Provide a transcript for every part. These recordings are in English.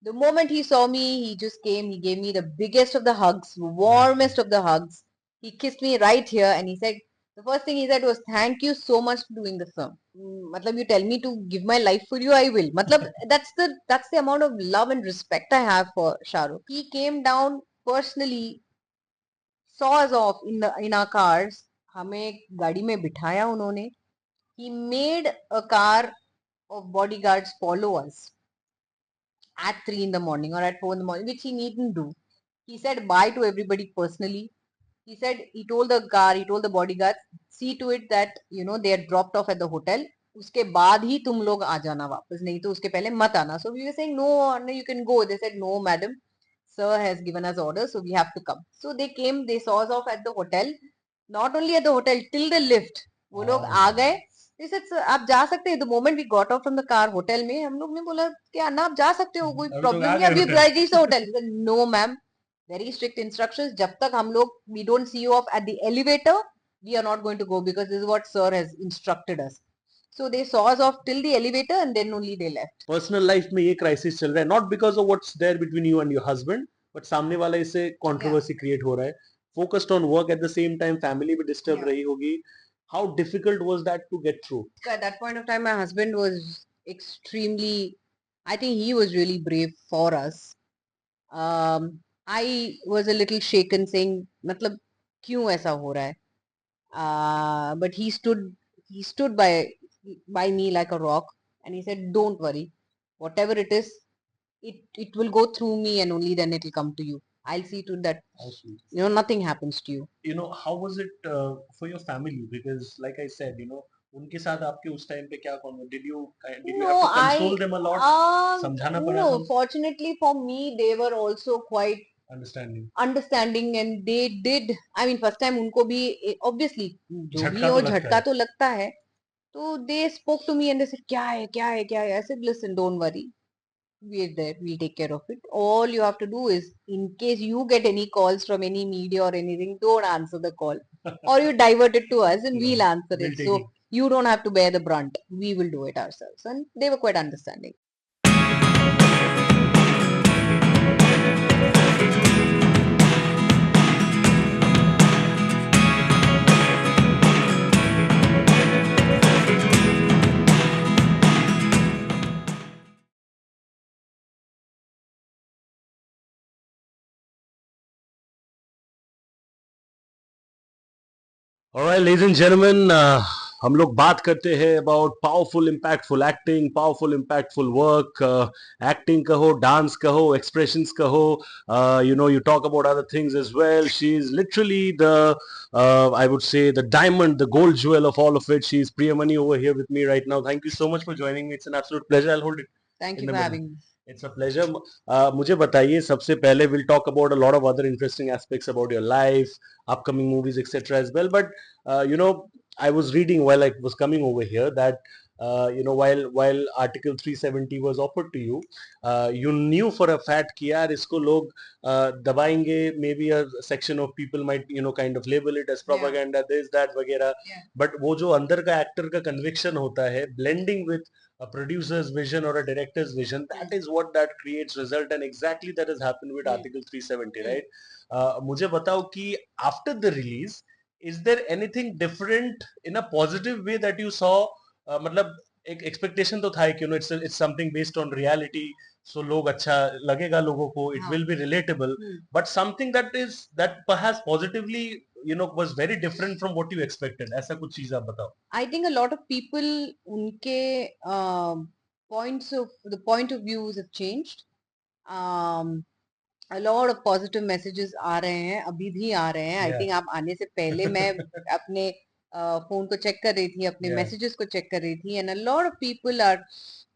The moment he saw me, he just came. He gave me the biggest of the hugs, warmest of the hugs. He kissed me right here, and he said, the first thing he said was, "Thank you so much for doing the film. Matlab, you tell me to give my life for you, I will." Matlab, that's the amount of love and respect I have for Shah Rukh. He came down personally, saw us off in our cars. हमें गाड़ी में बिठाया उन्होंने. He made a car of bodyguards follow us at 3 in the morning or at 4 in the morning, which he needn't do. He said bye to everybody personally. He said, he told the car, he told the bodyguards, see to it that, they are dropped off at the hotel. उसके बाद ही तुम लोग आ जाना वापस, नहीं तो उसके पहले मत आना. So we were saying, no, no, you can go. They said, no, madam, sir has given us orders, so we have to come. So they came, they saw us off at the hotel. Not only at the hotel, till the lift. वो लोग आ गए. They said, sir, आप जा सकते हैं. The moment we got off from the car, hotel में हम लोग ने बोला कि अन्ना आप जा सकते हो, कोई प्रॉब्लम नहीं, अभी reach the hotel. No ma'am, very strict instructions. जब तक हम लोग we don't see you off at the elevator, we are not going to go because this is what sir has instructed us. So they saw us off till the elevator and then only they left. Personal life में ये crisis चल रहा है, not because of what's there between you and your husband, but सामने वाला इससे controversy create हो रहा है. Focused on work at the same time, family भी disturb रही होगी. How difficult was that to get through? At that point of time, my husband was extremely, I think he was really brave for us. I was a little shaken saying, मतलब क्यों ऐसा हो रहा है? But he stood by me like a rock, and he said, don't worry, whatever it is, it will go through me, and only then it will come to you. I'll see to that nothing happens to you. How was it for your family? Because like I said, उनके साथ आपके उस time पे क्या did you have to console them a lot? समझाना पड़ा No, था? fortunately for me, they were also quite understanding and they did. I mean, first time उनको भी obviously जो भी झटका हो तो लगता झटका है. तो लगता है. So they spoke to me and they said, क्या है क्या है क्या है? I said, listen, don't worry, we're there, we'll take care of it. All you have to do is, in case you get any calls from any media or anything, don't answer the call, or you divert it to us and we'll answer We'll it. take So it. you don't have to bear the brunt, we will do it ourselves. And they were quite understanding. Alright, ladies and gentlemen, हम लोग बात करते हैं about powerful, impactful acting, powerful, impactful work, acting कहो, dance कहो, expressions कहो, you talk about other things as well. She is literally the, I would say, the diamond, the gold jewel of all of it. She is Priyamani over here with me right now. Thank you so much for joining me. It's an absolute pleasure. I'll hold it. Thank in you the for middle. having me. It's a pleasure. मुझे बताइए सबसे पहले we'll talk about a lot of other interesting aspects about your life, upcoming movies, etc. as well. But I was reading while I was coming over here that while Article 370 was offered to you, you knew for a fact कि यार इसको लोग दबाएंगे. Maybe a section of people might kind of label it as propaganda, this that वगैरह. But वो जो अंदर का actor का conviction होता है, blending with a producer's vision or a director's vision, that is what that creates result, and exactly that has happened with Article 370, right? मुझे बताओ कि after the release, is there anything different in a positive way that you saw? मतलब एक expectation तो था कि it's something based on reality, so लोग अच्छा लगेगा लोगों को, it will be relatable, but something that perhaps positively was very different from what you expected. ऐसा कुछ चीज आप बताओ. I think a lot of people, उनके the point of views have changed. A lot of positive messages आ रहे हैं, अभी भी आ रहे हैं. I think आप आने से पहले मैं अपने फोन को चेक कर रही थी, अपने मैसेजेस को चेक कर रही थी, and a lot of people are,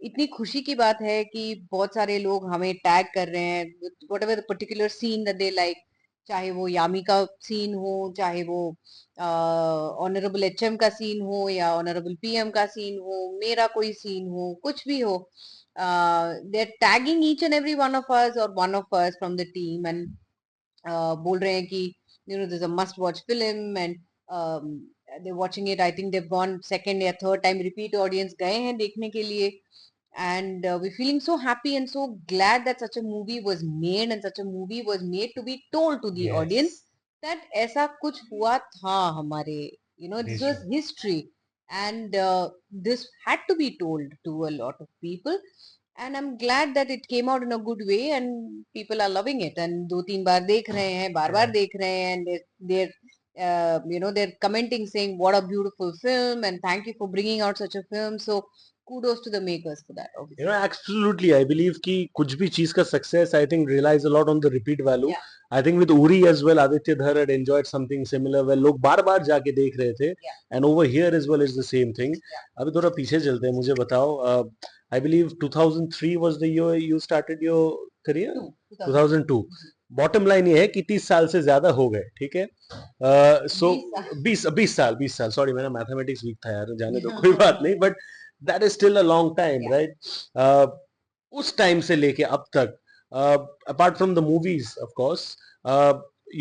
इतनी खुशी की बात है कि बहुत सारे लोग हमें टैग कर रहे हैं whatever the particular scene that they like, चाहे वो यामी का सीन हो, चाहे वो ऑनरेबल एचएम का सीन हो, या ऑनरेबल पीएम का सीन हो, मेरा कोई सीन हो, कुछ भी हो, they're tagging each and every one of us or one of us from the team and बोल रहे हैं कि there's a must watch film and they're watching it. I think they've gone second या third time, repeat audience गए हैं देखने के लिए, and we're feeling so happy and so glad that such a movie was made and such a movie was made to be told to the audience Yes. that ऐसा कुछ हुआ था हमारे, this देश was में. history, and this had to be told to a lot of people, and I'm glad that it came out in a good way and people are loving it and दो तीन बार देख रहे हैं, बार बार Yeah. देख रहे हैं, and they're they're commenting saying what a beautiful film and thank you for bringing out such a film. So kudos to the makers for that, You know, obviously. absolutely. I believe कि कुछ भी चीज का success, I think, relies a lot on the repeat value. Yeah, I think with Uri as well, Aditya Dhar had enjoyed something similar where लोग बार बार जाके देख रहे थे, yeah, and over here as well is the same thing. yeah. अभी थोड़ा पीछे चलते हैं, मुझे बताओ. I believe 2003 was the year you started your career. 2002. 2002. Bottom line ये है कि 30 साल से ज्यादा हो गए, ठीक है. सो 20 20 साल, सॉरी मेरा मैथमेटिक्स वीक था यार, जाने दो, कोई बात नहीं, but that is still a long time, yeah. Right. उस टाइम से लेके अब तक, apart from the movies of course,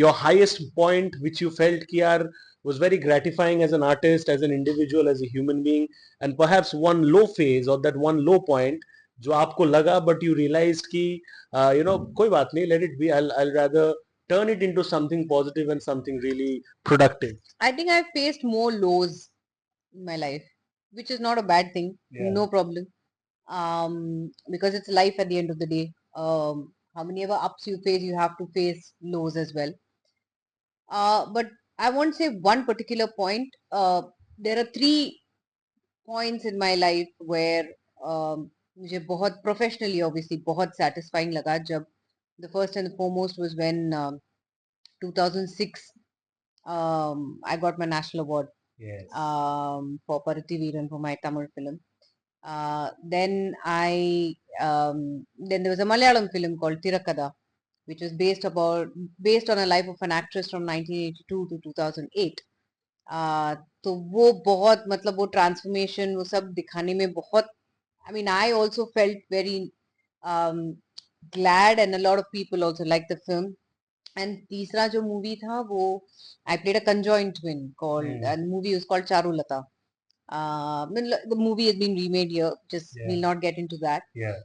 your highest point which you felt कि यार was very gratifying as an artist, as an individual, as a human being, and perhaps one low phase or that one low point जो आपको लगा but you realized कि कोई बात नहीं, let it be, I'll rather turn it into something positive and something really productive. I think I've faced more lows in my life, which is not a bad thing. Yeah. No problem. Because it's life at the end of the day. How many ever ups you face, you have to face lows as well. But I won't say one particular point. There are three points in my life where मुझे बहुत professionally obviously बहुत satisfying लगा जब the first and the foremost was when 2006 I got my national award Yes. for Parati Veeran for my Tamil film. Then there was a Malayalam film called Tirakada, which was based on a life of an actress from 1982 to 2008. तो वो बहुत मतलब वो transformation वो सब दिखाने में बहुत I mean I also felt very um, glad and a lot of people also liked the film. And तीसरा जो मूवी था वो I played a conjoined twin called and the movie was called Charulata. The movie has been remade here. Just Yeah. we'll not get into that. Yeah.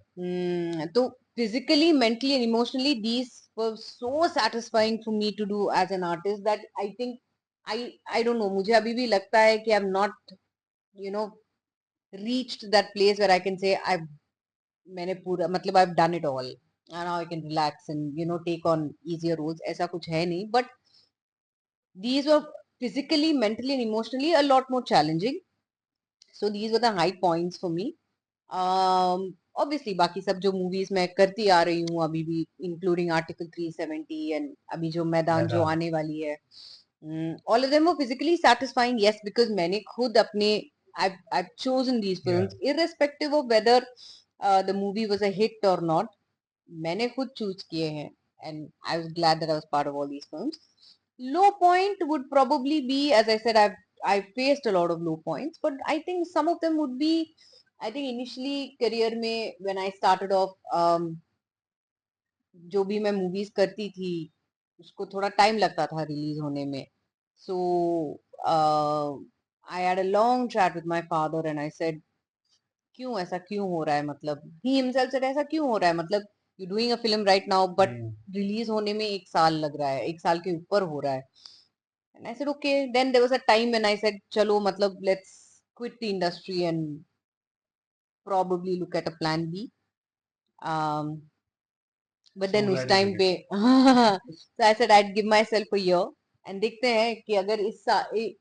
So physically, mentally, and emotionally, these were so satisfying for me to do as an artist that I think I don't know. मुझे अभी भी लगता है कि I'm not you know reached that place where I can say मैंने पूरा मतलब I've done it all and now I can relax and take on easier roles. ऐसा कुछ है नहीं. But these were physically, mentally, and emotionally a lot more challenging. So these were the high points for me. Obviously बाकी सब जो movies मैं करती आ रही हूँ अभी भी इंक्लूडिंग आर्टिकल 370 एंड अभी जो मैदान जो आने वाली है, all of them were physically satisfying, yes, because मैंने खुद अपने I've chosen these films irrespective of whether the movie was a hit or not. मैंने खुद चूज किए हैं and I was glad that I was part of all these films. Low point would probably be, as I said, I've faced a lot of low points, but I think some of them would be, I think initially career में when I started off, जो भी मैं movies करती थी उसको थोड़ा time लगता था रिलीज होने में. So I had a long chat with my father and I said क्यों ऐसा क्यों हो रहा है, मतलब he himself said ऐसा क्यों हो रहा है, मतलब you doing a film right now but release होने में एक साल लग रहा है, एक साल के ऊपर हो रहा है. And I said, okay. Then there was a time when I said, chalo, matlab, let's quit the industry and probably look at a plan B. Um, but then उस Songwriting time credit. पे so I said I'd give myself a year and देखते हैं कि अगर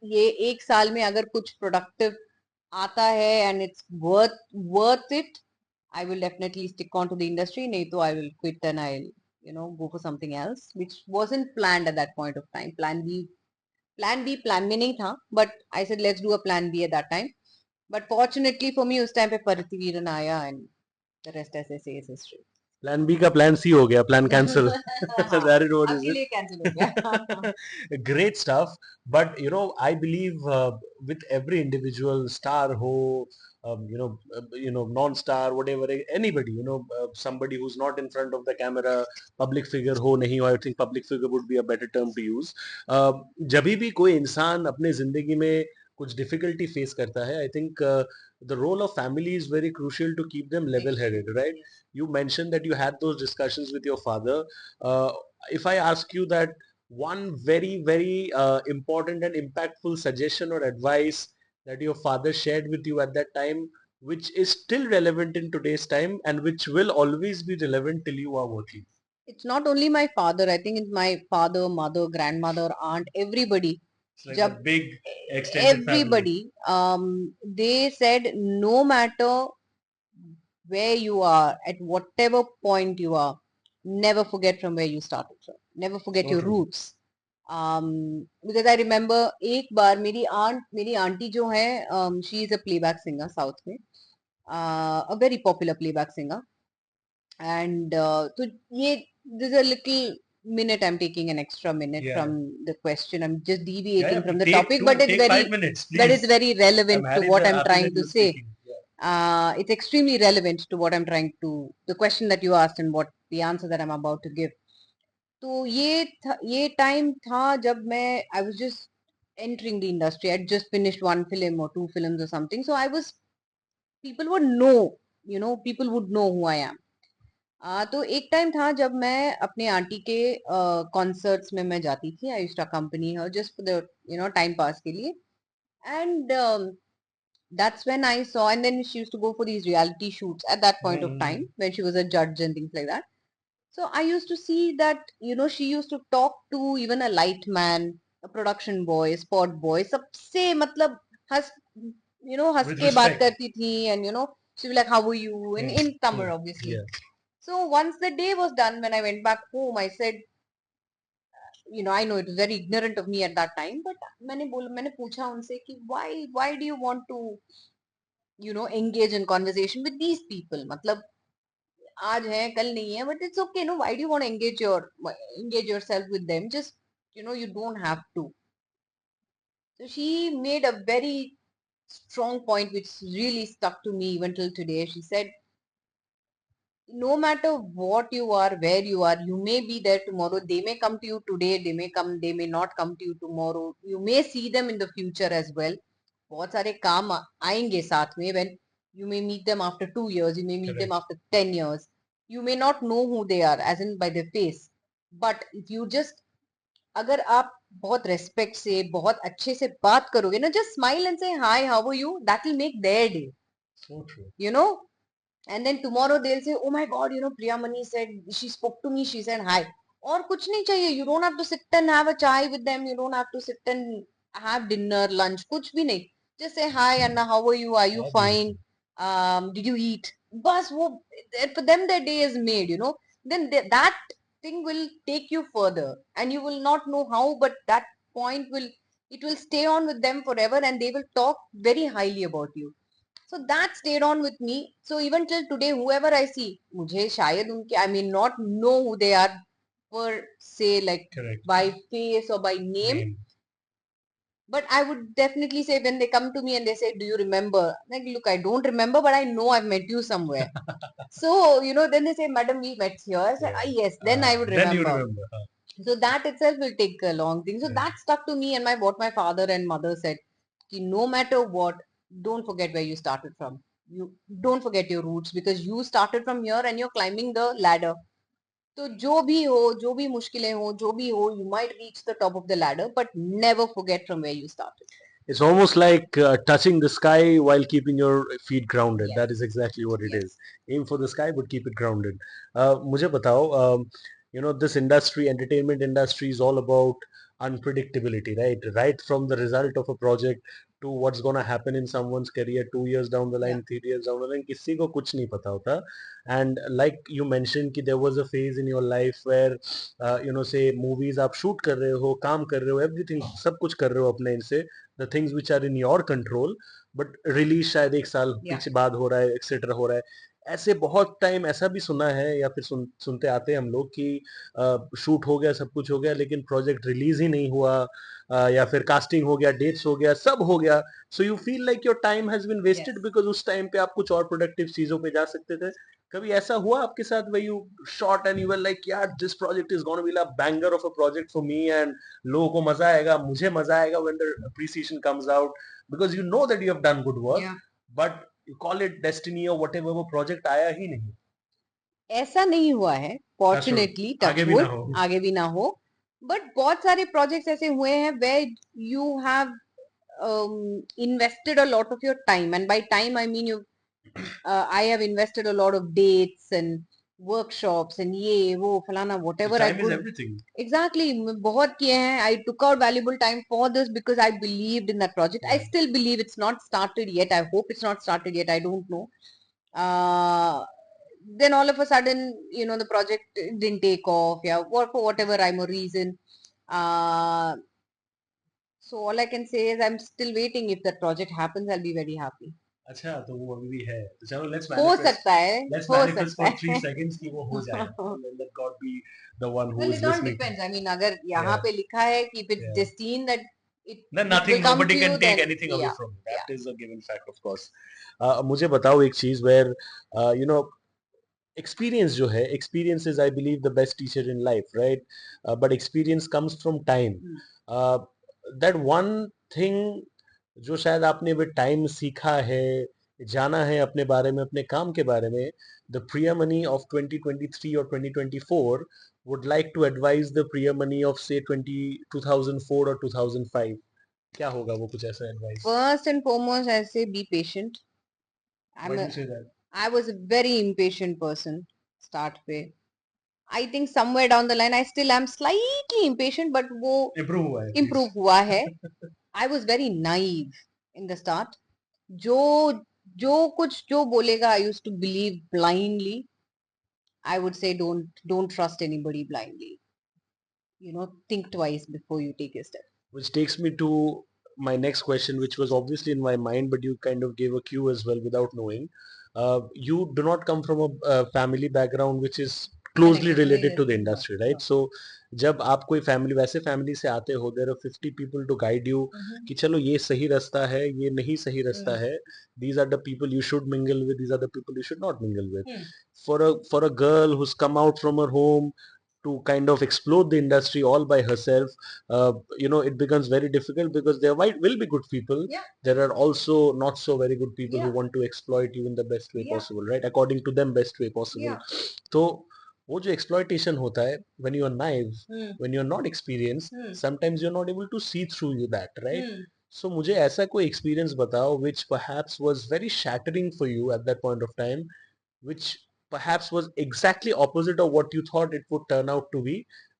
ये एक साल में अगर कुछ productive आता है and it's worth it, I will definitely stick on to the industry. नहीं तो I will quit and I'll go for something else, which wasn't planned at that point of time. Plan B plan में नहीं था, but I said let's do a plan B at that time. But fortunately for me उस time पे परिति वीरन आया and the rest as I say is history. Plan B का plan C हो गया, plan cancel. हाँ, That is what is आपके लिए cancel हो गया. it. Great stuff. But I believe with every individual, star ho, non-star, whatever, anybody, somebody who's not in front of the camera, public figure ho nahi ho, I think public figure would be a better term to use. जब भी कोई इंसान अपने जिंदगी में कुछ difficulty face करता है, I think the role of family is very crucial to keep them level headed, right? Yes. You mentioned that you had those discussions with your father. uh, if I ask you that one very important and impactful suggestion or advice that your father shared with you at that time, which is still relevant in today's time and which will always be relevant till you are working? It's not only my father. I think it's my father, mother, grandmother, aunt, everybody. It's like Jab that big extended family. everybody, they said no matter where you are, at whatever point you are, never forget from where you started from. Never forget So your true. roots. Because I remember एक बार मेरी aunty जो है, she is a playback singer south में, a very popular playback singer. And so ये there's a little minute, I'm taking an extra minute Yeah. from the question. I'm just Yeah, deviating from the take topic, but two, it's take very 5 minutes, but it's please. very relevant to what I'm Happy that trying to you're say. speaking. Yeah. It's extremely relevant to what I'm trying to, the question that you asked and what the answer that I'm about to give. तो ये time था जब मैं I was just entering the industry. I'd just finished one film or two films or something. So I was, people would know, people would know who I am. तो एक time था जब मैं अपने आंटी के कॉन्सर्ट्स में मैं जाती थी. I used to accompany her just for the time pass के लिए. And that's when I saw, and then she used to go for these reality shoots at that point of time when she was a judge and things like that. So I used to see that, she used to talk to even a light man, a production boy, spot boy, सबसे मतलब हंस, हंस With के बात respect. करती थी. And she was like, how are you, in Tamil obviously. Yeah. So once the day was done, when I went back home, I said, I know it was very ignorant of me at that time, but मैंने पूछा उनसे कि why do you want to engage in conversation with these people. मतलब आज है कल नहीं है, but it's okay. No, why do you want to engage yourself with them? Just, you don't have to. So she made a very strong point which really stuck to me even till today. She said, no matter what you are, where you are, you may be there tomorrow. They may come to you today, they may not come to you tomorrow. You may see them in the future as well. बहुत सारे काम आएंगे साथ में. When you may meet them after 2 years, you may meet them Correct. after 10 years. You may not know who they are, as in by their face. But if you just, अगर आप बहुत respect से, बहुत अच्छे से बात करोगे ना, just smile and say hi, how are you, that will make their day. So true. And then tomorrow they'll say, oh my god, Priyamani said, she spoke to me, she said hi. और कुछ नहीं चाहिए. You don't have to sit and have a chai with them. You don't have to sit and have dinner, lunch. कुछ भी नहीं. Just say hi, Anna, how are you, are you How fine, beautiful. did you eat. बस वो, for them their day is made. Then that thing will take you further, and you will not know how, but that point will, it will stay on with them forever, and they will talk very highly about you. So that stayed on with me. So even till today, whoever I see, मुझे शायद उनके, I may not know who they are per se, like Correct. by face or by name, Name. but I would definitely say when they come to me and they say, do you remember? Like, look, I don't remember, but I know I've met you somewhere. So, then they say, madam, we met here. I said, Yeah. yes, then I would Then you remember. remember. So that itself will take a long thing. So Yeah. that stuck to me, and what my father and mother said, कि no matter what, don't forget where you started from. You don't forget your roots, because you started from here and you're climbing the ladder. तो जो भी हो, जो भी मुश्किलें हो, जो भी हो, you might reach the top of the ladder, but never forget from where you started. It's almost like touching the sky while keeping your feet grounded. Yes, That is exactly what it is. yes, Aim for the sky, but keep it grounded. मुझे बताओ, this industry, entertainment industry, is all about unpredictability, right? Right from the result of a project to what's gonna happen in someone's career 2 years down the yeah, line, 3 years down the line, किसी को कुछ नहीं पता होता. And like you mentioned, कि there was a phase in your life where, say movies आप shoot कर रहे हो, काम कर रहे हो, everything, सब कुछ कर रहे हो अपने इनसे, the things which are in your control, but release शायद एक साल yeah, पीछे बाद हो रहा है, एक्सेट्रा हो रहा है. ऐसे बहुत टाइम ऐसा भी सुना है, या फिर सुनते आते हैं हम लोग कि शूट हो गया, सब कुछ हो गया, लेकिन प्रोजेक्ट रिलीज ही नहीं हुआ, या फिर कास्टिंग हो गया, डेट्स हो गया, सब हो गया. So you feel like your time has been wasted yes. Because उस टाइम पे आप कुछ और प्रोडक्टिव चीजों पे जा सकते थे. कभी ऐसा हुआ आपके साथ where you shot and you were like, यार this project is gonna be a banger of a project for me and लोगों को मजा आएगा, मुझे मजा आएगा when the appreciation comes out, because you know that you have done good work, Yeah. but you call it destiny or whatever, वो project आया ही नहीं. ऐसा नहीं हुआ है, Touchwood. फॉर्चुनेटली, आगे भी ना टचवुड, हो. आगे भी ना हो. बट बहुत सारे प्रोजेक्ट्स ऐसे हुए हैं where you have invested a lot of your time, and by time I mean I have invested a lot of dates and workshops and ये वो फलाना whatever I Time is could. everything. Exactly, बहुत किए हैं. I took out valuable time for this because I believed in that project. I Yeah. still believe. It's not started yet. I hope it's not started yet. I don't know. Then all of a sudden, the project didn't take off, yeah, or for whatever rhyme or reason. uh, so all I can say is I'm still waiting. If that project happens, I'll be very happy. अच्छा, तो वो अभी भी है. तो चलो, हो सकता है, let's हो manifest सकता for 3 है. seconds कि वो हो जाए. And let God be the one who Well, is it all listening. depends. I mean, अगर यहाँ Yeah. पे लिखा है कि if it's Yeah. destined that Then it nothing, will come nobody to can you, take then anything away yeah, from you. yeah. That is a given fact, of course. मुझे बताओ एक चीज where you know experience जो है, experience is I believe the best teacher in life, right? But experience comes from time. Uh, that one thing जो शायद आपने with time सीखा है, जाना है अपने बारे में, अपने काम के बारे में, the Priyamani of 2023 or 2024 would like to advise the Priyamani of say 2004 or 2005. क्या होगा वो, कुछ ऐसा advice? First and foremost, I say be patient. Why do you say that? I was a very impatient person start पे. I think somewhere down the line I still am slightly impatient, but वो Improve हुआ है improve please. हुआ है. I was very naive in the start. जो जो बोलेगा, I used to believe blindly. I would say don't trust anybody blindly. Think twice before you take a step. Which takes me to my next question, which was obviously in my mind, but you kind of gave a cue as well without knowing. You do not come from a family background which is closely Connected to the related to the industry, no, industry, right? no. So जब आप कोई family, वैसे family से आते हो, there are 50 people to guide you कि चलो ये सही रास्ता है, ये नहीं सही रास्ता है, these are the people you should mingle with, these are the people you should not mingle with. For a girl who's come out from her home to kind of explore the industry all by herself, it becomes very difficult because there will be good people. Yeah. There are also not so very good people who Yeah. want to exploit you in the best way Yeah. possible, right? According to them, best way possible. Yeah. तो वो जो exploitation होता है, when you are naive, when you are not experienced, sometimes you're not able to see through you that, right? So मुझे ऐसा कोई experience बताओ which perhaps was very shattering for you at that point of time, which perhaps was exactly opposite of what you thought it would turn out to be,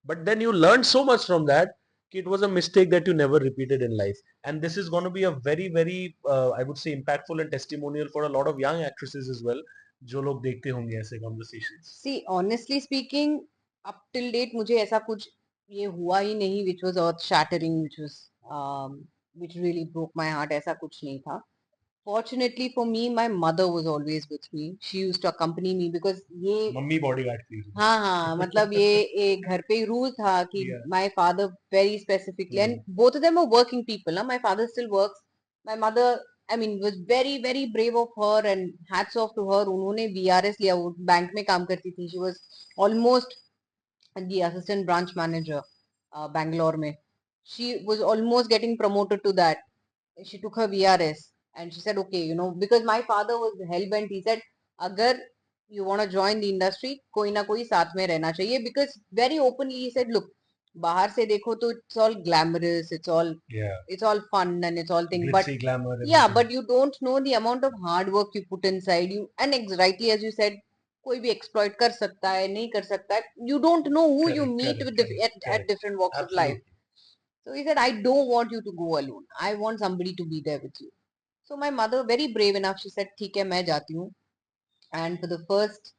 but then you learned so much from that, it was a mistake that you never repeated in life. And this is going to be a very very I would say impactful and testimonial for a lot of young actresses as well, जो लोग देखते होंगे ऐसे conversations. See, honestly speaking, up till date मुझे ऐसा कुछ ये हुआ ही नहीं which was earth shattering, which really broke my heart. ऐसा कुछ नहीं था. Fortunately for me, my mother was always with me. She used to accompany me because ये मम्मी बॉडीगार्ड थी. हाँ, मतलब ये घर पे ही रूल था कि Yeah. my father very specifically, and both of them are working people. My father still works. My mother, I mean, was very very brave of her, and hats off to her. उन्होंने VRS लिया, वो bank में काम करती थी. She was almost the assistant branch manager, Bangalore में. She was almost getting promoted to that. She took her VRS and she said, okay, because my father was hell bent. He said, अगर you want to join the industry, कोई ना कोई साथ में रहना चाहिए. Because very openly he said, look, बाहर से देखो तो it's all glamorous, it's all fun and it's all thing, but Glitzy glamour. yeah, everything. but you don't know the amount of hard work you put inside you, and rightly as you said, कोई भी exploit कर सकता है, नहीं कर सकता है. You don't know who you Correct, meet correct, with correct, at correct. different walks of life. Absolutely. So he said, I don't want you to go alone. I want somebody to be there with you. So my mother, very brave enough, she said, ठीक है, मैं जाती हूँ. And for the first,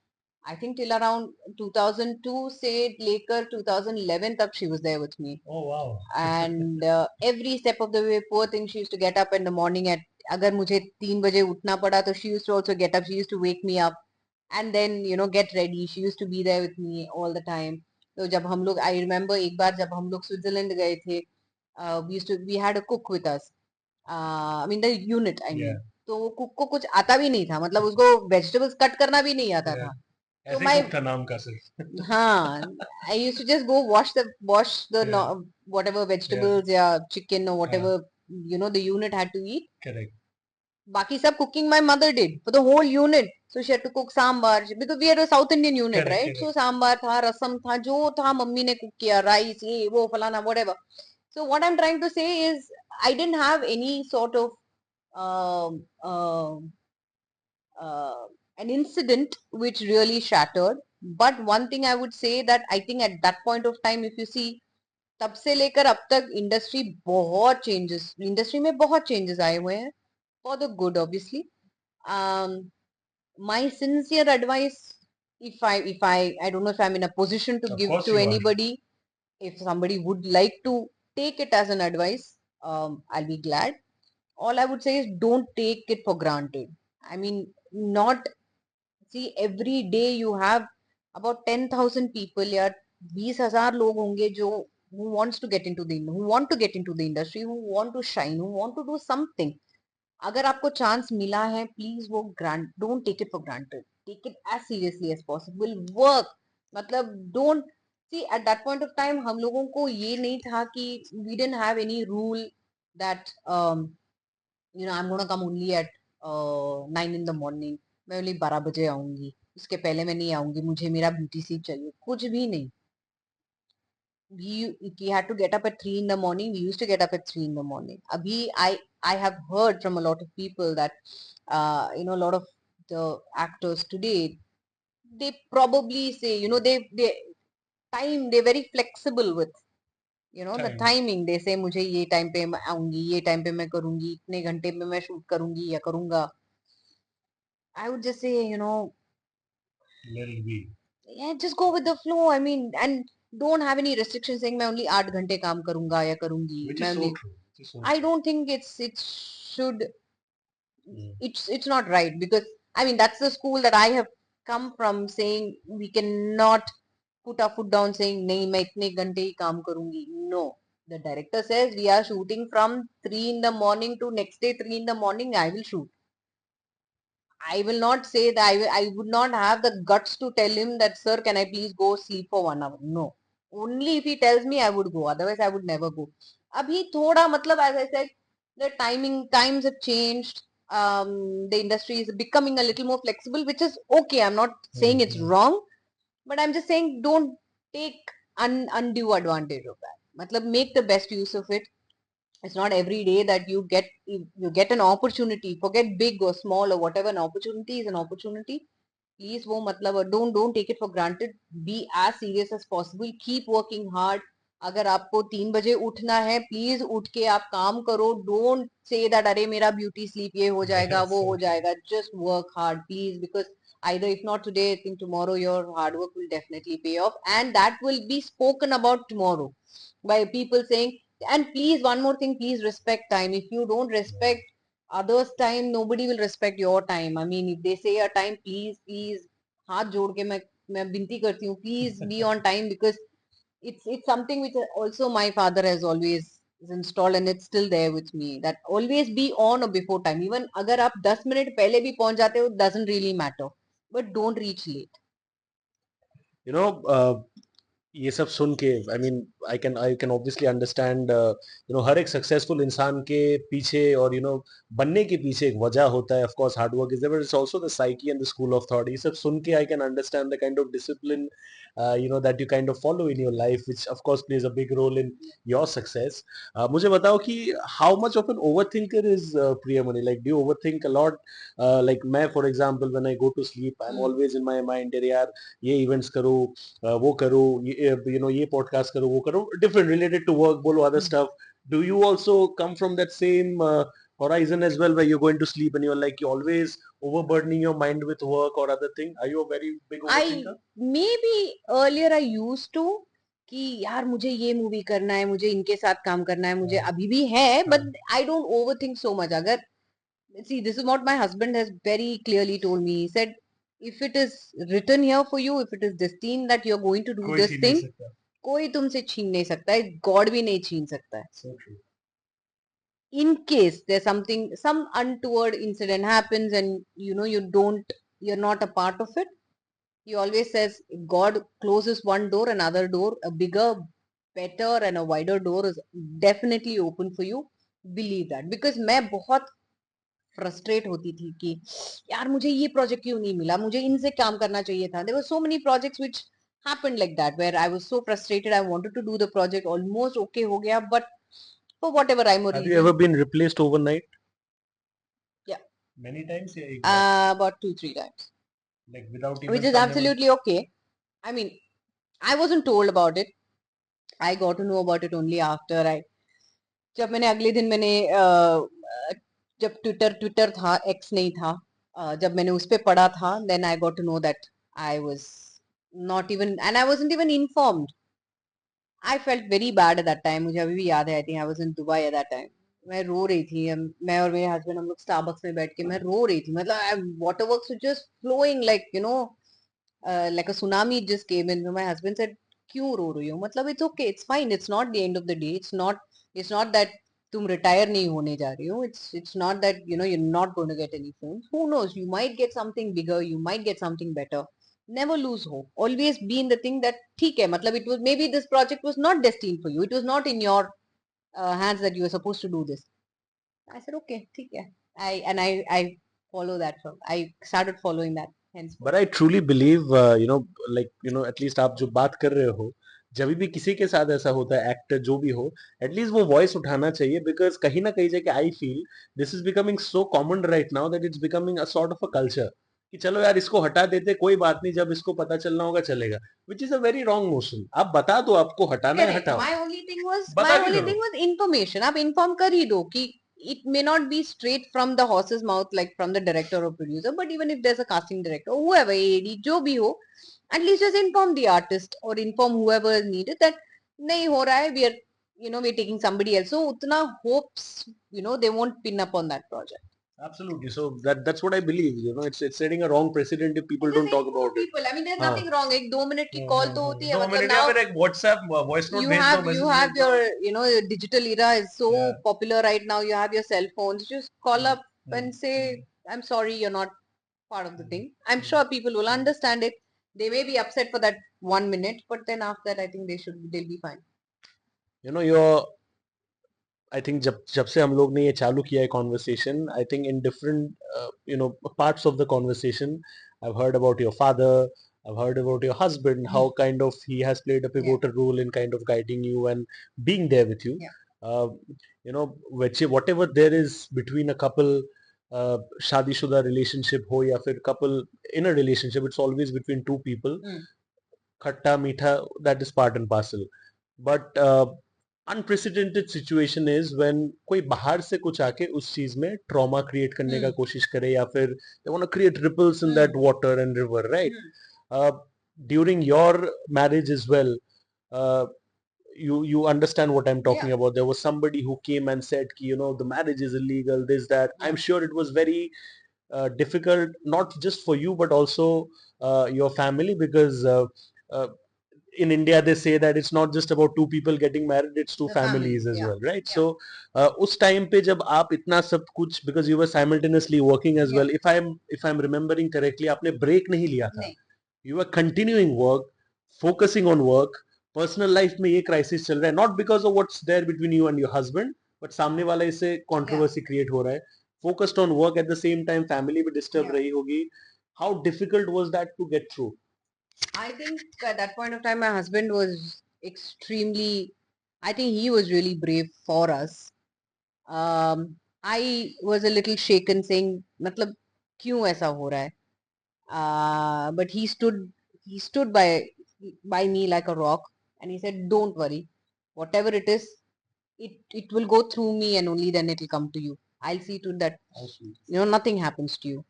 I think till around 2002 से लेकर 2011 तक she was there with me. Oh wow. And every step of the way, poor thing, she used to get up in the morning at, अगर मुझे 3 बजे उठना पड़ा तो she used to also get up. She used to wake me up and then get ready. She used to be there with me all the time. तो जब हम लोग, I remember एक बार जब हम लोग स्विट्जरलैंड गए थे, we had a cook with us. I mean the unit, I mean. Yeah. तो वो कुक को कुछ आता भी नहीं था, मतलब उसको वेजिटेबल्स कट करना भी नहीं आता Yeah. था. तो ऐसे मैं, कुक था नाम का सिर्फ. हाँ, I used to just go wash the Yeah. whatever Yeah. vegetables या chicken or हाँ. whatever the unit had to eat. Correct. Baki sab cooking my mother did for the whole unit. So she had to cook sambar because we are a South Indian unit, Correct, right? correct. So sambar tha, rasam tha, jo tha mummy ne cook kiya, rice, ye, wo, falana, whatever. So what I'm trying to say is I didn't have any sort of um, um uh, an incident which really shattered. But one thing I would say that I think at that point of time, if you see, तब से लेकर अब तक industry में बहुत changes आए हुए हैं for the good obviously. My sincere advice, if I don't know if I'm in a position to Of give course to you are. anybody, if somebody would like to take it as an advice, I'll be glad. All I would say is don't take it for granted. I mean, not see every day you have about 10,000 people या 20,000 लोग होंगे जो who wants to get into the who want to get into the industry, who want to shine, who want to do something. अगर आपको chance मिला है please वो grant don't take it for granted, take it as seriously as possible, work. मतलब don't see at that point of time हम लोगों को ये नहीं था कि we didn't have any rule that I'm gonna come only at 9 in the morning. मैं only 12 बजे आऊंगी, उसके पहले मैं नहीं आऊंगी, मुझे मेरा ब्यूटी सीट चाहिए, कुछ भी नहीं. We had to get up at 3 in the morning. We used to get up at 3 in the morning. Abhi I have heard from a lot of people that a lot of the actors today, they probably say, they time, they're very flexible with the Time. timing. They say मुझे ये time पे मैं आऊंगी, ये time पे मैं करूंगी, इतने घंटे में मैं शूट करूंगी या करूंगा. I would just say, Let it be. yeah, just go with the flow. I mean, and don't have any restrictions saying मैं only 8 घंटे काम करूंगा या करूंगी, Which मैं is so only. true. Which is so I true. don't think it should, Mm. it's not right, because I mean that's the school that I have come from, saying we cannot put our foot down saying नहीं मैं इतने घंटे ही काम करूंगी. No, the director says we are shooting from 3 in the morning to next day 3 in the morning, I will shoot. I will not say that I would not have the guts to tell him that, sir, can I please go sleep for 1 hour? No. Only if he tells me I would go. Otherwise, I would never go. Abhi thoda, matlab, as I said, the times have changed. The industry is becoming a little more flexible, which is okay. I'm not saying it's Mm-hmm. wrong, but I'm just saying don't take undue advantage of that. Matlab, make the best use of it. It's not every day that you get an opportunity. Forget big or small or whatever, an opportunity is an opportunity. Please वो मतलब don't take it for granted. Be as serious as possible. Keep working hard. अगर आपको 3 बजे उठना है, please उठ के आप काम करो. डोंट से दैट अरे मेरा ब्यूटी स्लीप ये हो जाएगा, Yes, वो so हो true. जाएगा. Just work hard please, because either if not today, I think tomorrow your hard work will definitely pay off, and that will be spoken about tomorrow by people saying. And please, one more thing, please respect time. If you don't respect others time, nobody will respect your time. I mean, if they say a time, please हाथ जोड़ के मैं विनती करती हूँ, please be on time, because it's something which also my father has always installed, and it's still there with me, that always be on or before time. Even अगर आप 10 minute पहले भी पहुंच जाते हो, doesn't really matter, but don't reach late. You know, ये सब सुन के I can obviously understand her एक सक्सेसफुल इंसान के पीछे और बनने के पीछे एक वजह होता है. Of course hard work is there, but it's also the psyche and the school of thought. ये सब सुन के I can understand the kind of discipline that you kind of follow in your life, which of course plays a big role in your success. मुझे बताओ कि how much of an overthinker is Priyamani, like do you overthink a lot? Like मैं for example when I go to sleep I am always in my mind, यार ये events करो, वो करो, ये पॉडकास्ट करो, वो करो, डिफरेंट रिलेटेड टू वर्क, बोलो other stuff. Do you also come from that same horizon as well, where you're going to sleep and you're like, you're always overburdening your mind with work or other thing? Are you a very big I overthinker? maybe earlier I used to कि यार मुझे ये movie करना है, मुझे इनके साथ काम करना है, मुझे हाँ, अभी भी है, but हाँ. I don't overthink so much. अगर see, this is what my husband has very clearly told me. He said, if it is written here for you, if it is destined that you're going to do कोई this छीन नहीं thing, सकता. कोई तुमसे छीन नहीं सकता है, गॉड भी नहीं छीन सकता है. So true. In case there's some untoward incident happens and you're not a part of it, he always says, if God closes one door, another door, a bigger, better and a wider door is definitely open for you. Believe that. Because मैं बहुत frustrate होती थी कि यार मुझे ये project क्यों नहीं मिला, मुझे इनसे काम करना चाहिए था. There were so many projects which happened like that where I was so frustrated. I wanted to do the project, almost okay ho gaya, but for whatever rhyme or Have you reason, ever been replaced overnight? yeah, Many times, yeah, एक बार. about 2 3 times, Like without which even is someone. absolutely okay. I mean, I wasn't told about it. I got to know about it only after I जब मैंने अगले दिन मैंने जब Twitter Twitter था, x नहीं था, जब मैंने उस पे पढ़ा था, then I got to know that I was not even and I wasn't even informed. I felt very bad at that time. मुझे अभी भी याद है. I think I was in Dubai at that time. मैं रो रही थी. मैं और मेरे हस्बैंड हम लोग स्टारबक्स में बैठ के मैं रो रही थी. मतलब water works were just flowing like you know like a tsunami just came in. My husband said, क्यों रो रही हो? मतलब it's okay, it's fine, it's not the end of the day, it's not that तुम retire नहीं होने जा रही हो. It's not that you know you're not going to get any films. Who knows, you might get something bigger, you might get something better. Never lose hope. Always be in the thing that ठीक है. मतलब it was maybe this project was not destined for you, it was not in your hands that you were supposed to do this. I said okay, ठीक है. I follow that. So I started following that henceforth. But I truly believe, like at least आप जो बात कर रहे हो, जब भी किसी के साथ ऐसा होता है, एक्टर जो भी हो, एटलीस्ट वो वॉइस उठाना चाहिए, बिकॉज कहीं ना कहीं जाके I feel this is becoming so common right now that it's becoming a sort of a culture कि चलो यार इसको हटा देते, कोई बात नहीं, जब इसको पता चलना होगा चलेगा, which is a very wrong motion. आप बता दो आपको हटाना है, Correct. हटाओ, My बता के only करो. thing was information. आप inform कर ही दो कि it may not be straight from the horse's mouth like from the director or producer, but even if there's a casting director or whoever, AD, जो भी हो, at least just inform the artist or inform whoever is needed that नहीं हो रहा है, we are we're taking somebody else. So उतना hopes they won't pin up on that project. Absolutely. So that's what I believe. It's setting a wrong precedent if people It's the don't same talk for about it. people. I mean, there's हाँ. nothing wrong. एक 2 minute की call तो होती है. दो मतलब minute या now फिर एक व्हाट्सएप वॉइस नोट you भेज दो, have you मैसेज भेज have दो. your your digital era is so Yeah. popular right now. You have your cell phones. Just call Mm, up mm, and say, I'm sorry, you're not part of the mm, thing. I'm mm, sure people will mm. understand it. They may be upset for that 1 minute, but then after that I think they'll be fine. Your I think जब जब से हम लोग ने ये चालू किया है conversation, I think in different parts of the conversation I have heard about your father, I've heard about your husband, how kind of he has played a Yeah, pivotal role in kind of guiding you and being there with you. yeah, Uh, whatever there is between a couple, शादीशुदा relationship हो या फिर couple in a relationship, it's always between two people. खट्टा मीठा, that is part and parcel. But unprecedented situation is when कोई बाहर से कुछ आके उस चीज में ट्रॉमा क्रिएट करने का कोशिश करे, या फिर they want to create ripples in that water and river, right? During your marriage as well, uh, you understand what I'm talking yeah, about. There was somebody who came and said ki, the marriage is illegal, this that. I'm yeah, sure it was very difficult, not just for you but also your family, because uh, in India they say that it's not just about two people getting married, it's two the families families, as yeah, well, right? yeah, So उस time पे जब आप इतना सब कुछ, because you were simultaneously working as yeah, well, if I'm remembering correctly, आपने break नहीं लिया था. नहीं, You were continuing work, focusing on work. Personal life में ये crisis चल रहा है, not because of what's there between you and your husband, but सामने वाला इससे yeah, controversy create हो रहा है. Focused on work at the same time, family भी disturb yeah. रही होगी. How difficult was that to get through? I think at that point of time my husband was extremely, I think he was really brave for us. I was a little shaken saying मतलब क्यों ऐसा हो रहा है. But he stood by me like a rock, and he said don't worry, whatever it is, it will go through me and only then it will come to you. I'll see to that nothing happens to you.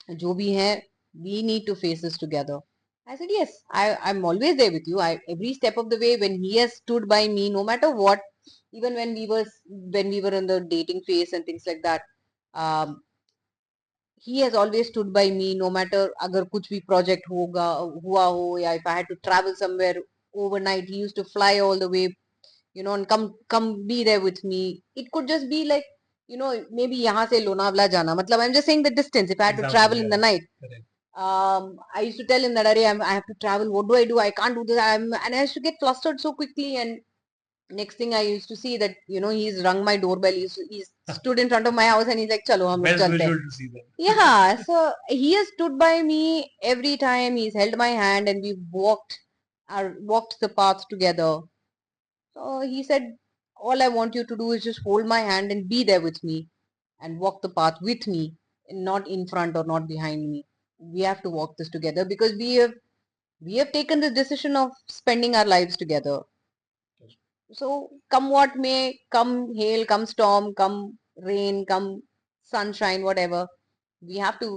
जो भी है, we need to face this together. I said yes, I'm always there with you. Every step of the way when he has stood by me, no matter what, even when we were in the dating phase and things like that, um, he has always stood by me. No matter अगर कुछ भी project हुआ हो, या if I had to travel somewhere overnight, he used to fly all the way, and come be there with me. It could just be like, maybe यहाँ से लोनावला जाना, मतलब I'm just saying the distance. If I had to Example, travel in the yeah. night, Correct. I used to tell him that I have to travel. What do? I can't do this. And I used to get flustered so quickly, and Next thing I used to see that, he's rung my doorbell. He's stood in front of my house and he's like, "Chalo, hum log Best chalte hain." visual to see them. Yeah, so he has stood by me every time. He's held my hand and we've walked the path together. So he said, "All I want you to do is just hold my hand and be there with me and walk the path with me, and not in front or not behind me. We have to walk this together because we have taken the decision of spending our lives together. So come what may, come hail, come storm, come rain, come sunshine, whatever, we have to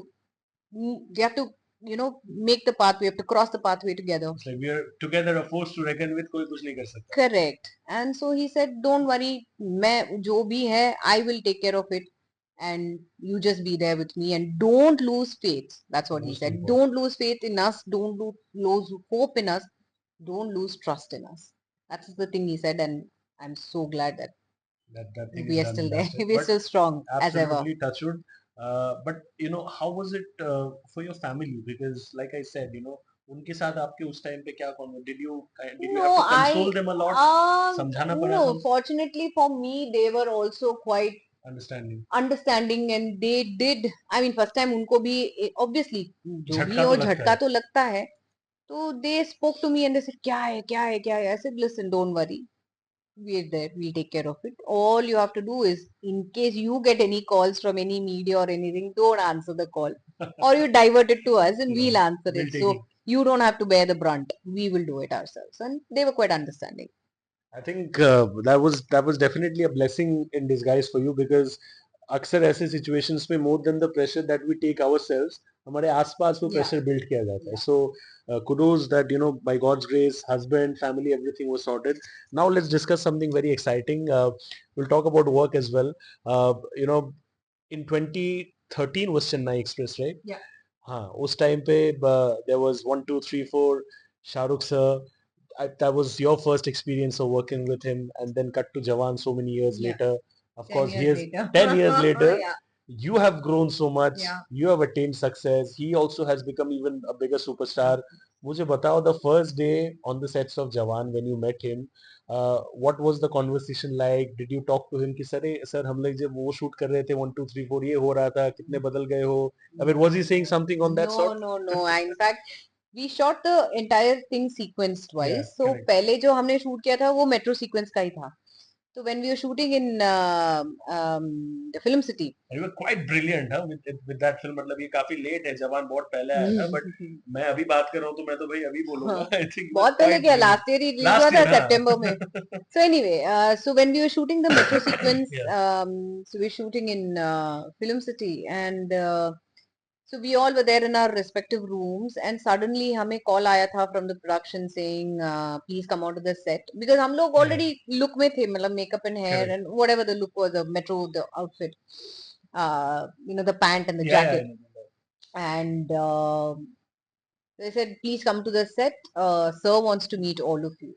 make the path. We have to cross the pathway together." It's like we are together, a force to reckon with. कोई कुछ नहीं कर सकता. Correct. And so he said, "Don't worry, मैं जो भी है, I will take care of it, and you just be there with me and don't lose faith." That's what he Most said. important. Don't lose faith in us. Don't lose hope in us. Don't lose trust in us. That's the thing he said, and I'm so glad that That thing is we are done still and there. dusted. We're But still strong as ever. absolutely touched wood. But how was it for your family? Because like I said, उनके साथ आपके उस time पे क्या did you have No, to console them a lot? समझाना पड़ा no. some Fortunately for me, they were also quite understanding. Understanding and they did, I mean first time उनको भी ऑब्वियसली जो भी झटका हो तो लगता झटका है. तो लगता है. तो they spoke to me and they said, "क्या है, क्या है, क्या है?" I said, "listen, don't worry, we're there, we'll take care of it. All you have to do is, in case you get any calls from any media or anything, don't answer the call, or you divert it to us and we'll Yeah, answer we'll it. take So it. you don't have to bear the brunt, we will do it ourselves." And they were quite understanding. I think that was definitely a blessing in disguise for you because अक्सर ऐसे situations में more than the pressure that we take ourselves हमारे आसपास वो Yeah, pressure build किया जाता है. yeah. So kudos that by God's grace, husband, family, everything was sorted. Now let's discuss something very exciting. We'll talk about work as well. In 2013 was Chennai Express, right? Yeah. हाँ उस time पे there was 1 2 3 4 Shah Rukh sir. That was your first experience of working with him, and then cut to Jawan so many years Yeah. later. Of 10 course, he years is later. 10 years later. Yeah. You have grown so much. Yeah. You have attained success. He also has become even a bigger superstar. मुझे बताओ the first day on the sets of Jawan when you met him. What was the conversation like? Did you talk to him कि sir हम लोग जब वो shoot कर रहे थे 1 2 3 4 ये हो रहा था कितने बदल गए हो? I mean, was he saying something on that No, sort? no, no. In fact, we shot the entire thing sequenced Yeah, wise. So correct. पहले जो हमने शूट किया था वो मेट्रो सीक्वेंस का ही था. So when we were shooting in the film city, You were quite brilliant, huh, with that film. मतलब ये काफी लेट है जवान बहुत पहले आया था बट मैं अभी बात कर रहा हूँ तो मैं तो भाई अभी बोलूंगा. I think it was बहुत पहले quite क्या, brilliant. लास्ट ईयर ही रिलीज हुआ Last था year, सितंबर में. हाँ. So anyway, so when we were shooting the metro sequence, Yeah, so we were shooting in film city, and so we all were there in our respective rooms, and suddenly हमें call आया था from the production saying, please come out to the set, because हम लोग yeah, already look में थे, मतलब makeup and hair correct. and whatever the look was, the metro, the outfit, the pant and the Yeah, yeah, I jacket, know that. and they said, please come to the set, sir wants to meet all of you.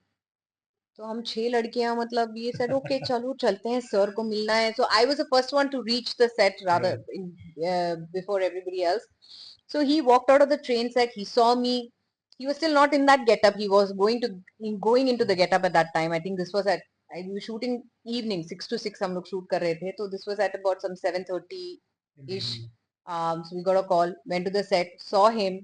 तो हम 6 लड़कियां, मतलब ये said, okay चलो चलते हैं, sir को मिलना है. So I was the first one to reach the set rather Right. Before everybody else. So he walked out of the train set, he saw me. He was still not in that getup. He was going into the getup at that time. I think this was at, we were shooting evening 6 to 6 हम लोग shoot कर रहे थे, तो this was at about some 7:30 In the ish. evening. So we got a call, went to the set, saw him.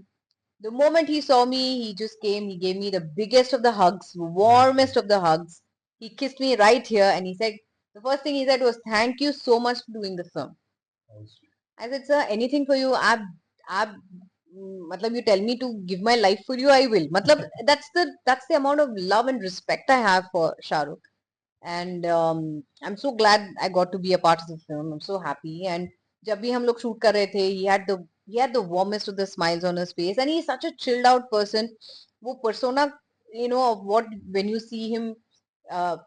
The moment he saw me, he just came. He gave me the biggest of the hugs, warmest of the hugs. He kissed me right here and he said, the first thing he said was, "Thank you so much for doing the film." Also. I said, "Sir, anything for you. मतलब you tell me to give my life for you, I will." मतलब that's the amount of love and respect I have for Shah Rukh. And I'm so glad I got to be a part of the film. I'm so happy. And जब भी हम लोग shoot कर रहे थे, he had the warmest of the smiles on his face, and he's such a chilled out person. वो persona, of what, when you see him,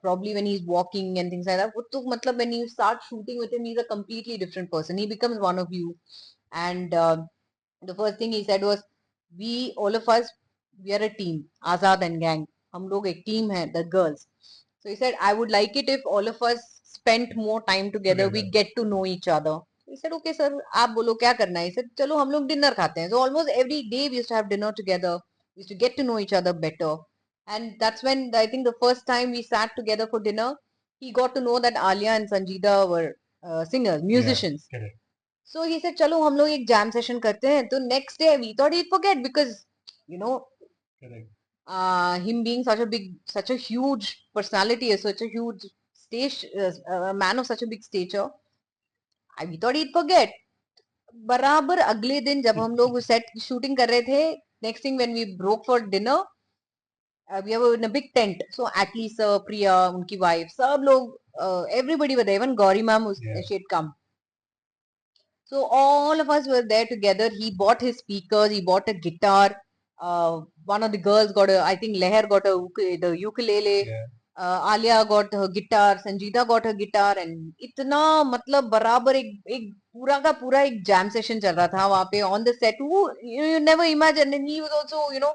probably when he's walking and things like that, वो तो मतलब when you start shooting with him, he's a completely different person. He becomes one of you. And the first thing he said was, we all of us, we are a team, Azad and gang. हम लोग एक team है, the girls. So he said, I would like it if all of us spent more time together. We Together. get to know each other. He said, okay, sir, आप बोलो क्या करना है. He said, चलो हम लोग dinner खाते हैं. So almost every day we used to have dinner together. We used to get to know each other better. And that's when I think the first time we sat together for dinner, he got to know that Alia and Sanjeeda were singers, musicians. Correct. So he said, "चलो हम लोग एक jam session करते हैं." तो next day we thought he'd forget because you know Correct. him being such a huge personality, such a huge stage, a man of such a big stature. We thought he'd forget. बराबर अगले दिन जब हम लोग set shooting कर रहे थे, next thing when we broke for dinner, we were in a big tent. So at least Priya, उनकी wife, सब लोग, everybody were there. Even Gauri ma'am was, she had come. So all of us were there together. He bought his speakers. He bought a guitar. One of the girls got I think Leher got the ukulele. Yeah. Alia got her guitar. Sanjeeda got her guitar. And इतना मतलब बराबर एक पूरा का पूरा एक jam session चल रहा था वहाँ पे on the set. You never imagine. And he was also,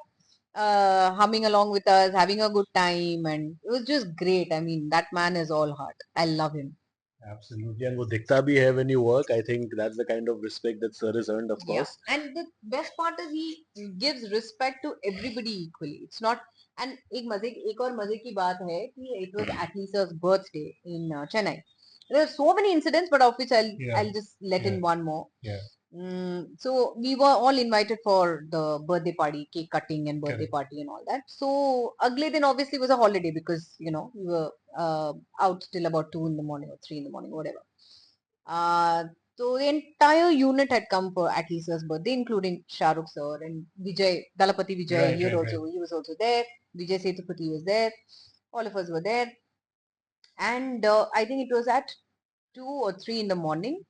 humming along with us, having a good time. And it was just great. I mean, that man is all heart. I love him. Absolutely, and वो दिखता भी है when you work. I think that's the kind of respect that sir has earned, of Yeah, course. and the best part is he gives respect to everybody equally. It's not, and एक और मजे की बात है कि it was Atlisa's birthday in Chennai. There are so many incidents, but of which I'll just let in one more. Yeah. So we were all invited for the birthday party, cake cutting and birthday Correct. party and all that. So अगले दिन obviously was a holiday because we were out till about 2 in the morning or 3 in the morning, whatever. So the entire unit had come for Atlisa's birthday, including Shah Rukh sir and Vijay, Dalapati Vijay. Right, He was also there. Vijay Sethupathi was there. All of us were there. And I think it was at 2 or 3 in the morning.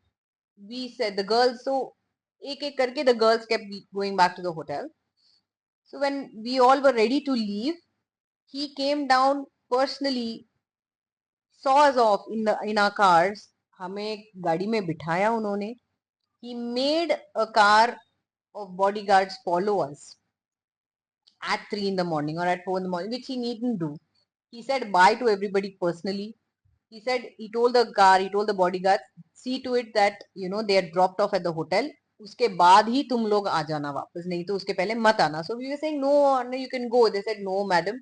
We said the girls, so ek karke the girls kept going back to the hotel. So when we all were ready to leave, he came down personally, saw us off in our cars. हमें गाड़ी में बिठाया उन्होंने. He made a car of bodyguards follow us at 3 in the morning or at 4 in the morning, which he needn't do. He said bye to everybody personally. He said, he told the bodyguards, see to it that, they are dropped off at the hotel. उसके बाद ही तुम लोग आ जाना वापस, नहीं तो उसके पहले मत आना. So we were saying, no, no, you can go. They said, no, madam.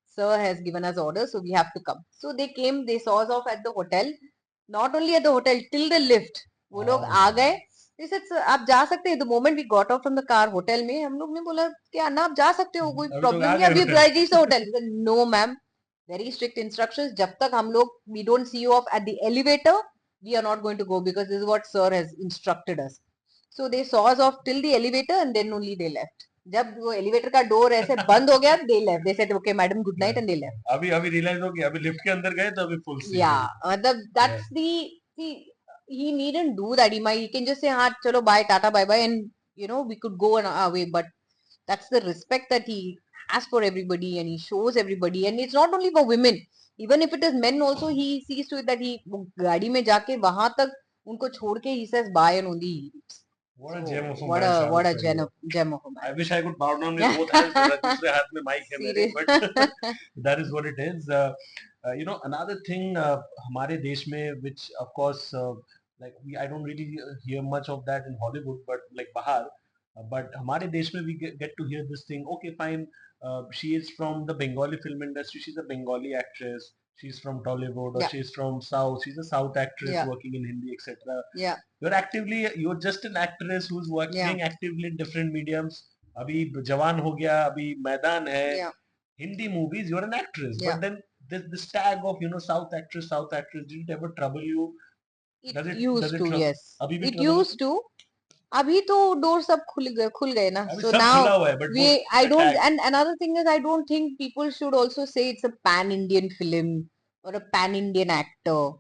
Sir has given us orders, so we have to come. So they came, they saw us off at the hotel. Not only at the hotel, till the lift. वो लोग आ गए. They said, sir, आप जा सकते हैं. The moment we got off from the car, hotel में हम लोग ने बोला क्या ना आप जा सकते हो, कोई प्रॉब्लम नहीं है, अभी reach hotel. No ma'am, very strict instructions. जब तक हम लोग we don't see you off at the elevator, we are not going to go because this is what sir has instructed us. So they saw us off till the elevator and then only they left. जब वो elevator का door ऐसे बंद हो गया, they left. They said, okay, madam, good night, and they left. अभी realise हो कि अभी लिफ्ट के अंदर गए तो अभी फुल सीट. Yeah, मतलब that's the he needn't do that. He can just say, हाँ चलो bye, tata, bye bye, and we could go on our way. But that's the respect that he has for everybody and he shows everybody. And it's not only for women. Even if it is men also, he sees to it that he गाड़ी में जाके वहां तक उनको छोड़ के he says bye and only he leaves. What a gem of a What man, Shah a what Rukh a sir, gem of a man. I wish I could bow down with both hands. दूसरे हाथ में mic है मेरे, but that is what it is. Another thing, हमारे देश में, which of course, I don't really hear much of that in Hollywood, but like बाहर, but हमारे देश में we get to hear this thing. Okay, fine. She is from the Bengali film industry. She's a Bengali actress. She's from Tollywood, or she's from South. She's a South actress working in Hindi, etc. Yeah. You're just an actress who's working actively in different mediums. अभी जवान हो गया, अभी मैदान है. Hindi movies, you're an actress. But then this tag of South actress, did it ever trouble you? It used to, yes. अभी भी It trouble used to. अभी तो डोर सब खुल गए ना. अभी So सब now खुला हुआ है, but I don't, and another thing is I don't think people should also say it's a pan-Indian film or a pan-Indian actor.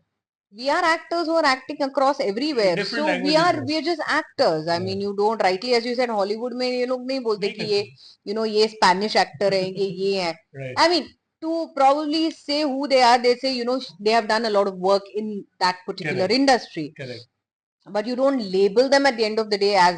We are actors who are acting across everywhere. different So we languages, are just actors. I mean, you don't, rightly as you said, Hollywood में ये लोग नहीं बोलते नहीं कि ये कहते. ये Spanish actor है, ये है. Right. I mean, to probably say who they are, they say they have done a lot of work in that particular industry. Correct. But you don't label them at the end of the day as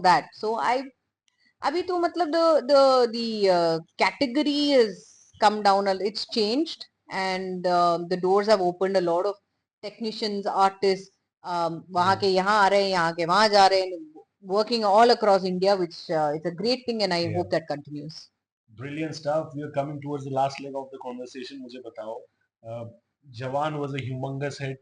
that. So अभी तो मतलब the category is come down, it's changed, and the doors have opened. A lot of technicians, artists, वहाँ के यहाँ आ रहे हैं, यहाँ के वहाँ जा रहे हैं, working all across India, which it's a great thing, and I hope that continues. Brilliant stuff. We are coming towards the last leg of the conversation. मुझे बताओ, uh, Jawan was a humongous hit.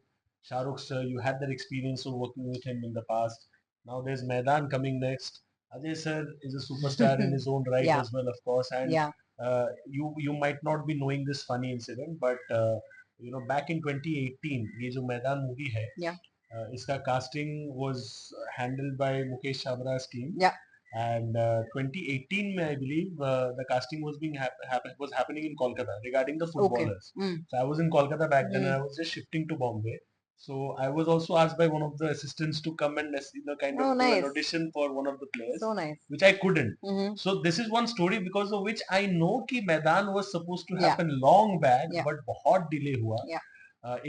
Shah Rukh sir, you had that experience of working with him in the past. Now there's Maidan coming next. Ajay sir is a superstar in his own right Yeah, as well, of course. And yeah, you might not be knowing this funny incident, but back in 2018, ये जो मैदान movie है, yeah, इसका casting was handled by Mukesh Chabra's team. yeah. And 2018, I believe, the casting was was happening in Kolkata regarding the Okay. footballers. Mm. So I was in Kolkata back then, and Mm. I was just shifting to Bombay. So I was also asked by one of the assistants to come and kind Oh, of do an nice. audition for one of the players, So nice. which I couldn't. Mm-hmm. So this is one story because of which I know कि मैदान was supposed to Yeah, happen long back, yeah, but बहुत delay हुआ. yeah,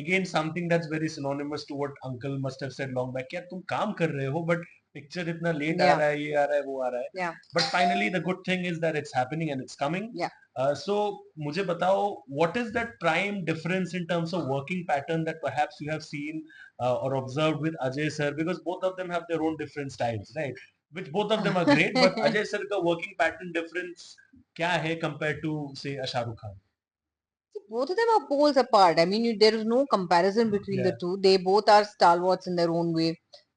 Again, something that's very synonymous to what uncle must have said long back. यार तुम काम कर रहे हो, but पिक्चर इतना लेट आ yeah, रहा है, ये आ रहा है, वो आ रहा है. yeah, But finally, the good thing is that it's happening and it's coming. yeah. So, मुझे बताओ, what is that prime difference in terms of working pattern that perhaps you have seen or observed with Ajay sir? Because both of them have their own different styles, right? Which both of them are great, but Ajay sir का working pattern difference क्या है compared to say a Shah Rukh Khan? Both of them are poles apart. I mean, there is no comparison between the Yeah, two. They both are stalwarts in their own way.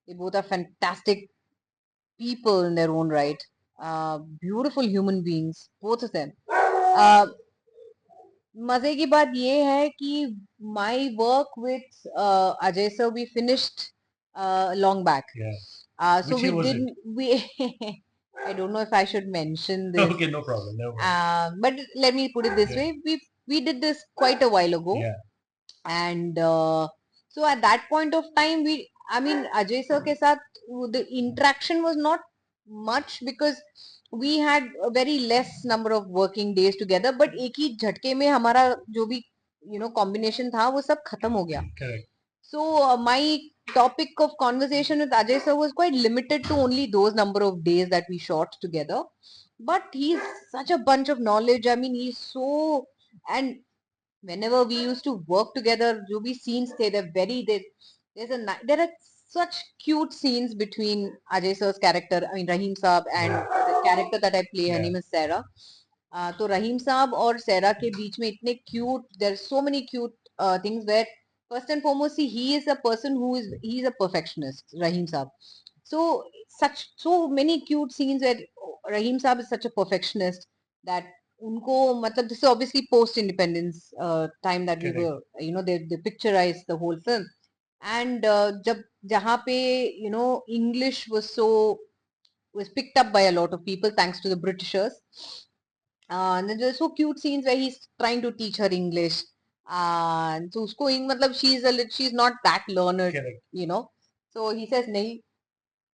They both are fantastic people in their own right. Beautiful human beings, both of them. Uh, मजे की बात ये है कि my work with Ajay sir we finished long back. yeah. So Which year we was it? didn't we I don't know if I should mention this. Okay, no problem, no problem. But let me put it this Yeah, way: we did this quite a while ago, yeah, and so at that point of time, I mean, Ajay sir ke sath the interaction was not much because we had a very less number of working days together. But एक ही झटके में हमारा जो भी combination था वो सब खत्म हो गया. correct, So my topic of conversation with Ajay sir was quite limited to only those number of days that we shot together. But he's such a bunch of knowledge. I mean, he's so, and whenever we used to work together, जो भी scenes थे, there are such cute scenes between Ajay sir's character, I mean Rahim Saab, and yeah, the character that I play. Her yeah, name is Sarah. तो रहीम साहब और सैरा के बीच में इतने cute there so many cute things where first and foremost see he is a person who is he is a perfectionist Rahim Saab. So so many cute scenes where Rahim Saab is such a perfectionist that उनको मतलब this is obviously post independence time that we correct, were they picturized the whole film and जब जहाँ पे English was picked up by a lot of people thanks to the Britishers. And then there's so cute scenes where he's trying to teach her English. And so usko matlab she's not that learned, correct. you know. So he says, "Nahi,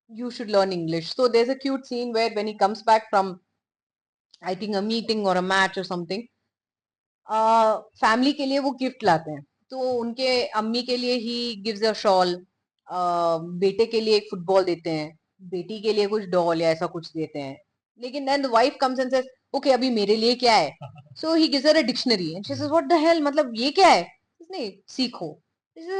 you should learn English." So there's a cute scene where when he comes back from I think a meeting or a match or something, family के लिए वो gift लाते हैं तो उनके अम्मी के लिए he gives a shawl, बेटे के लिए एक फुटबॉल देते हैं, बेटी के लिए कुछ डॉल या ऐसा कुछ देते हैं, लेकिन then the wife comes and says okay अभी मेरे लिए क्या है, so he gives her a dictionary and she says what the hell मतलब ये क्या है, नहीं सीखो,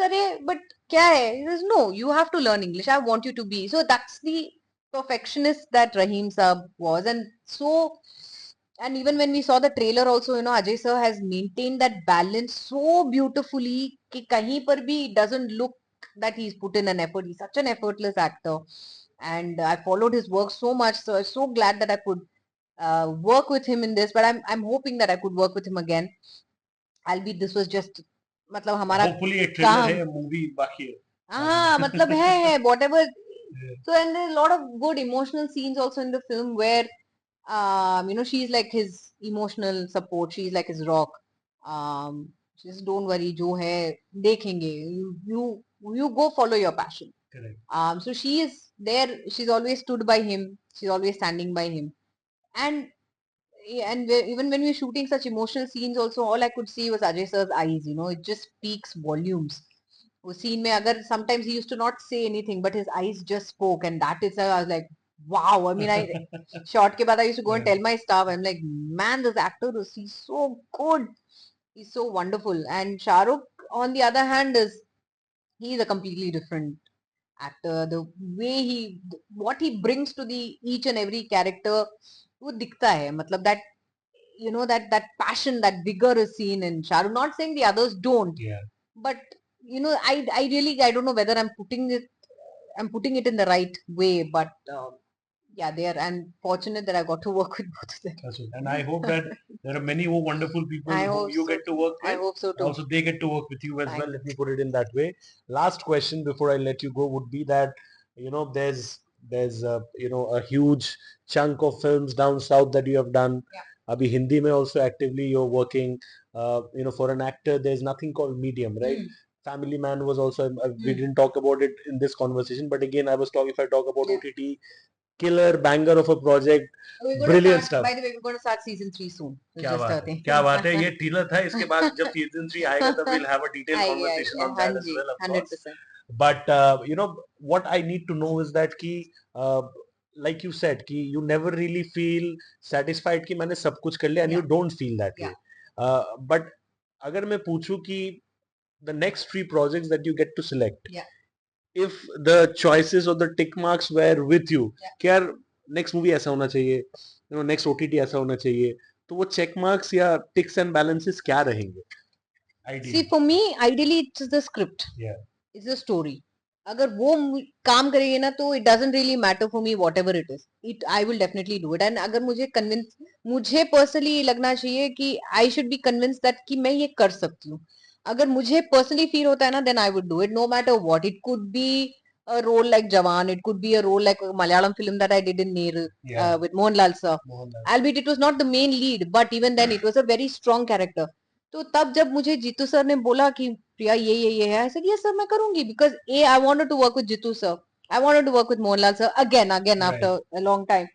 अरे बट क्या है, no you have to learn English, I want you to be, so that's the perfectionist that Rahim Saab was. And so, and even when we saw the trailer also, Ajay sir has maintained that balance so beautifully कि कहीं पर भी it doesn't look that he's put in an effort. He's such an effortless actor, and I followed his work so much, so I'm so glad that I could work with him in this, but I'm hoping that I could work with him again. Albeit this was just मतलब हमारा Hopefully a thriller काम, है, movie बाकी है. हाँ मतलब है whatever. Yeah, So and there's a lot of good emotional scenes also in the film where she's like his emotional support, she's like his rock. She says don't worry जो है देखेंगे, you go follow your passion. correct. So she is there, she's always stood by him, she's always standing by him. And even when we were shooting such emotional scenes also, all I could see was Ajay sir's eyes, it just speaks volumes. वो scene में अगर sometimes he used to not say anything but his eyes just spoke, and that itself I was like wow. I mean, I shot के बाद I used to go and Yeah, tell my staff, I'm like, man, this actor is he's so good, he's so wonderful. And Shah Rukh on the other hand is he's a completely different actor. The way what he brings to the each and every character वो दिखता है, मतलब that that passion, that vigor is seen in Shah Rukh. Not saying the others don't, Yeah. but I really, I don't know whether I'm putting it in the right way, but yeah, they are. I'm fortunate that I got to work with both of them. That's it. And I hope that there are many more wonderful people I whom hope you so get to too. work I with. hope so too. Also, they get to work with you as well. Thank Let me put it in that way. Last question before I let you go would be that there's a huge chunk of films down south that you have done. Yeah. Abhi Hindi mein also actively you're working. For an actor, there's nothing called medium, right? Mm. Family Man was also. We Mm. didn't talk about it in this conversation, but again, I was talking. If I talk about Yeah. OTT, killer banger of a project, We're going to brilliant start. stuff. By the way, we're going to start season 3 soon. It's क्या just बात a है thing. क्या बात है ये tiller था इसके बाद जब सीजन 3 आएगा तब we'll have a detailed conversation आएगा on हाँ that as ji well, of course. 100%. But what I need to know is that कि uh, like you said कि you never really feel satisfied कि मैंने सब कुछ कर लिया and you Yeah. don't feel that way. But अगर मैं पूछूं कि the next 3 projects that you get to select, Yeah. if the choices or the tick marks were with you Yeah. कि यार नेक्स्ट मूवी ऐसा होना चाहिए, नेक्स्ट ओटीटी ऐसा होना चाहिए, तो वो चेक मार्क्स या टिक्स एंड बैलेंसेस क्या रहेंगे? See, for me, ideally it's the script. Yeah. It's the story. अगर वो काम करेगी ना तो it doesn't really matter for me whatever it is. I will definitely do it. And अगर मुझे personally लगना चाहिए कि I should be convinced that कि मैं ये कर सकती हूँ. अगर मुझे personally feel होता है ना, then I would do it no matter what. It could be a role like Jawan. It could be a role like a Malayalam film that I did in Neru with Mohanlal sir. Albeit it was not the main lead, but even then it was a very strong character. तो तब जब मुझे Jitu sir ने बोला कि प्रिया ये है, I said yes sir मैं करूंगी because I wanted to work with Jitu sir. I wanted to work with Mohanlal sir again after a long time.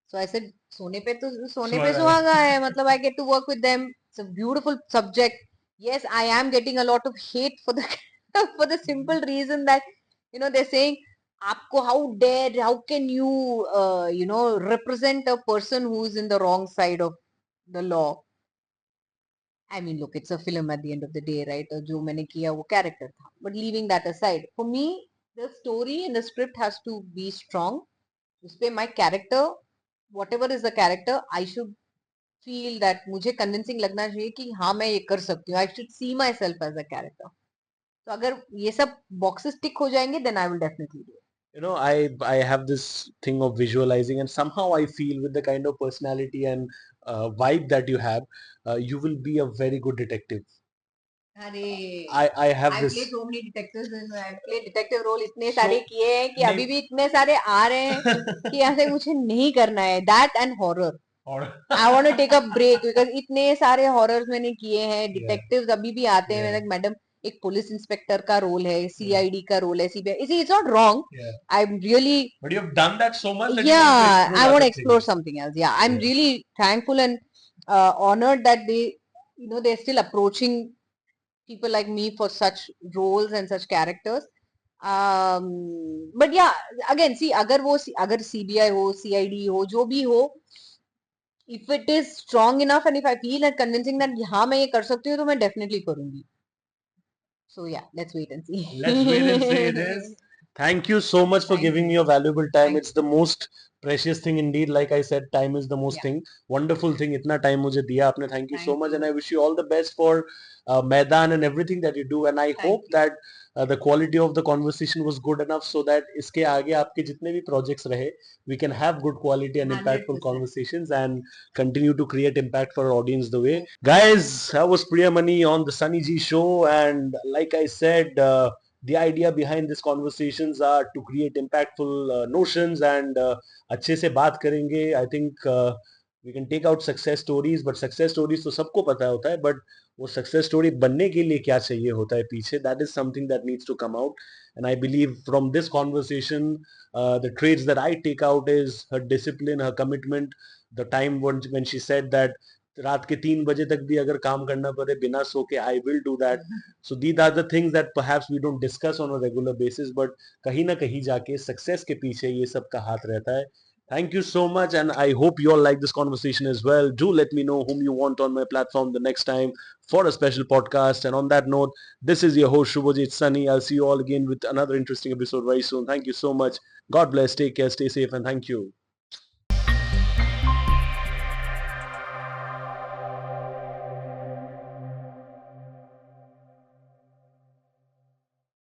So I said सोने पे सुहागा है मतलब I get to work with them. It's a beautiful subject. Yes, I am getting a lot of hate for the for the simple reason that they're saying आपको how can you represent a person who's in the wrong side of the law. I mean, look, it's a film at the end of the day, right? जो मैंने किया वो character था. But leaving that aside, for me, the story and the script has to be strong. उसपे my character, whatever is the character, I should feel that मुझे convincing लगना चाहिए कि हाँ मैं ये कर सकती हूँ. I should see myself as a character. तो अगर ये सब boxes tick हो जाएंगे, then I will definitely do it. I have this thing of visualizing, and somehow I feel with the kind of personality and vibe that you have, you will be a very good detective. अरे I have I this. play so many detectives and I play detective role इतने So सारे किए हैं कि नहीं अभी भी इतने सारे आ रहे हैं कि ऐसे मुझे नहीं करना है that and horror. और I want to take a break because इतने सारे हॉरर्स मैंने किए हैं. yeah डिटेक्टिव्स अभी भी आते हैं. yeah मैंने मैडम एक पुलिस इंस्पेक्टर का रोल है, yeah सीआईडी का रोल है, CBI. It's not wrong. yeah. I am really But you have done that so much that you want to yeah explore I want other to explore things. something else. Yeah, I'm Yeah. really thankful and honored that they're still approaching people like me for such roles and such characters. But yeah, again, see, अगर CBI हो, CID हो, जो भी हो, if it is strong enough and if I feel and convincing that हाँ मैं ये कर सकती हूँ तो मैं definitely करूंगी. So yeah, let's wait and see. Let's wait and see it is. Thank you so much for Thank giving me you. your valuable time. Thank It's the most precious thing indeed. Like I said, time is the most Yeah. thing. Wonderful thing. इतना time मुझे दिया आपने. Thank you so Thank much, and you. I wish you all the best for Maidan and everything that you do. And I Thank hope you. that the quality of the conversation was good enough so that इसके आगे आपके जितने भी projects रहे, we can have good quality and impactful 100%. conversations and continue to create impact for our audience the way. Guys, that was Priyamani on the Sunny G show, and like I said, the idea behind these conversations are to create impactful notions and अच्छे से बात करेंगे. I think we can take out success stories, but success stories तो सबको पता होता है, but वो success story बनने के लिए क्या चाहिए होता है पीछे, that is something that needs to come out. And I believe from this conversation, the traits that I take out is her discipline, her commitment, the time when she said that रात के 3 बजे तक भी अगर काम करना पड़े बिना सो के I will do that. So these are the things that perhaps we don't discuss on a regular basis, but कहीं ना कहीं जाके success के पीछे ये सब का हाथ रहता है. Thank you so much, and I hope you all like this conversation as well. Do let me know whom you want on my platform the next time for a special podcast. And on that note, this is your host Shubhajit Sunny. I'll see you all again with another interesting episode very soon. Thank you so much. God bless. Take care. Stay safe, and thank you.